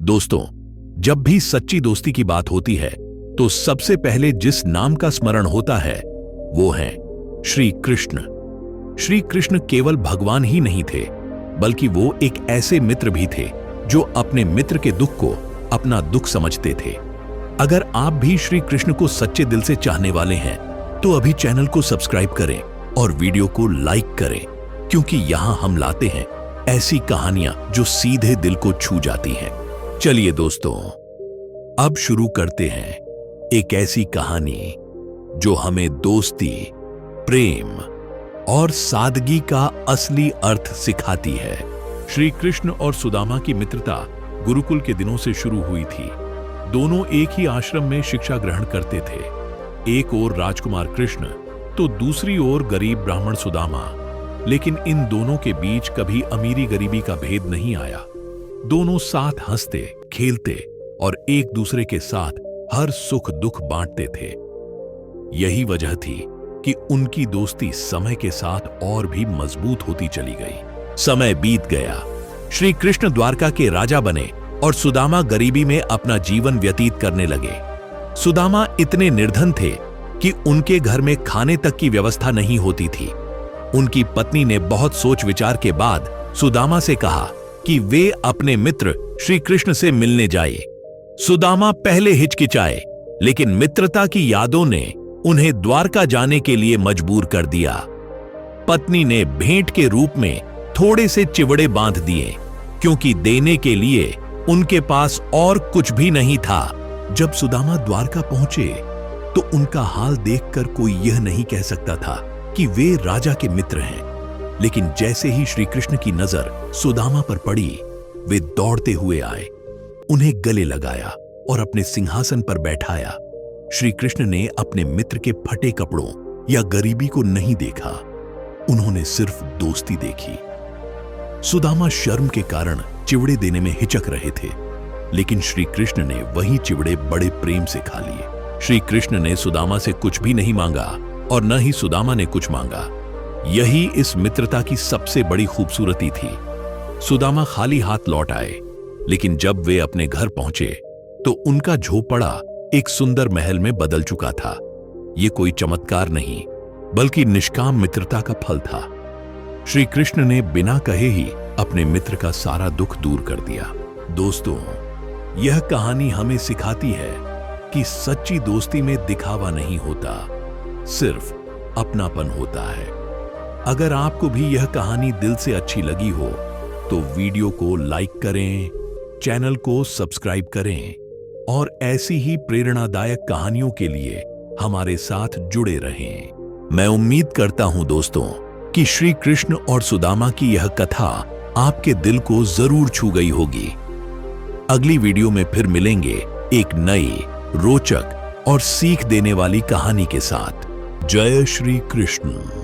दोस्तों, जब भी सच्ची दोस्ती की बात होती है तो सबसे पहले जिस नाम का स्मरण होता है वो है श्री कृष्ण। श्री कृष्ण केवल भगवान ही नहीं थे, बल्कि वो एक ऐसे मित्र भी थे जो अपने मित्र के दुख को अपना दुख समझते थे। अगर आप भी श्री कृष्ण को सच्चे दिल से चाहने वाले हैं तो अभी चैनल को सब्सक्राइब करें और वीडियो को लाइक करें, क्योंकि यहां हम लाते हैं ऐसी कहानियां जो सीधे दिल को छू जाती हैं। चलिए दोस्तों, अब शुरू करते हैं एक ऐसी कहानी जो हमें दोस्ती, प्रेम और सादगी का असली अर्थ सिखाती है। श्री कृष्ण और सुदामा की मित्रता गुरुकुल के दिनों से शुरू हुई थी। दोनों एक ही आश्रम में शिक्षा ग्रहण करते थे। एक ओर राजकुमार कृष्ण तो दूसरी ओर गरीब ब्राह्मण सुदामा। लेकिन इन दोनों के बीच कभी अमीरी गरीबी का भेद नहीं आया। दोनों साथ हंसते, खेलते और एक दूसरे के साथ हर सुख दुख बांटते थे। यही वजह थी कि उनकी दोस्ती समय के साथ और भी मजबूत होती चली गई। समय बीत गया। श्री कृष्ण द्वारका के राजा बने और सुदामा गरीबी में अपना जीवन व्यतीत करने लगे। सुदामा इतने निर्धन थे कि उनके घर में खाने तक की व्यवस्था नहीं होती थी। उनकी पत्नी ने बहुत सोच विचार के बाद सुदामा से कहा कि वे अपने मित्र श्री कृष्ण से मिलने जाए। सुदामा पहले हिचकिचाए, लेकिन मित्रता की यादों ने उन्हें द्वारका जाने के लिए मजबूर कर दिया। पत्नी ने भेंट के रूप में थोड़े से चिवड़े बांध दिए, क्योंकि देने के लिए उनके पास और कुछ भी नहीं था। जब सुदामा द्वारका पहुंचे तो उनका हाल देखकर कोई यह नहीं कह सकता था कि वे राजा के मित्र हैं। लेकिन जैसे ही श्री कृष्ण की नजर सुदामा पर पड़ी, वे दौड़ते हुए आए, उन्हें गले लगाया और अपने सिंहासन पर बैठाया। श्री कृष्ण ने अपने मित्र के फटे कपड़ों या गरीबी को नहीं देखा, उन्होंने सिर्फ दोस्ती देखी। सुदामा शर्म के कारण चिवड़े देने में हिचक रहे थे, लेकिन श्री कृष्ण ने वही चिवड़े बड़े प्रेम से खा लिए। श्री कृष्ण ने सुदामा से कुछ भी नहीं मांगा और न ही सुदामा ने कुछ मांगा। यही इस मित्रता की सबसे बड़ी खूबसूरती थी। सुदामा खाली हाथ लौट आए, लेकिन जब वे अपने घर पहुंचे तो उनका झोपड़ा एक सुंदर महल में बदल चुका था। यह कोई चमत्कार नहीं, बल्कि निष्काम मित्रता का फल था। श्री कृष्ण ने बिना कहे ही अपने मित्र का सारा दुख दूर कर दिया। दोस्तों, यह कहानी हमें सिखाती है कि सच्ची दोस्ती में दिखावा नहीं होता, सिर्फ अपनापन होता है। अगर आपको भी यह कहानी दिल से अच्छी लगी हो तो वीडियो को लाइक करें, चैनल को सब्सक्राइब करें और ऐसी ही प्रेरणादायक कहानियों के लिए हमारे साथ जुड़े रहें। मैं उम्मीद करता हूं दोस्तों कि श्री कृष्ण और सुदामा की यह कथा आपके दिल को जरूर छू गई होगी। अगली वीडियो में फिर मिलेंगे एक नई, रोचक और सीख देने वाली कहानी के साथ। जय श्री कृष्ण।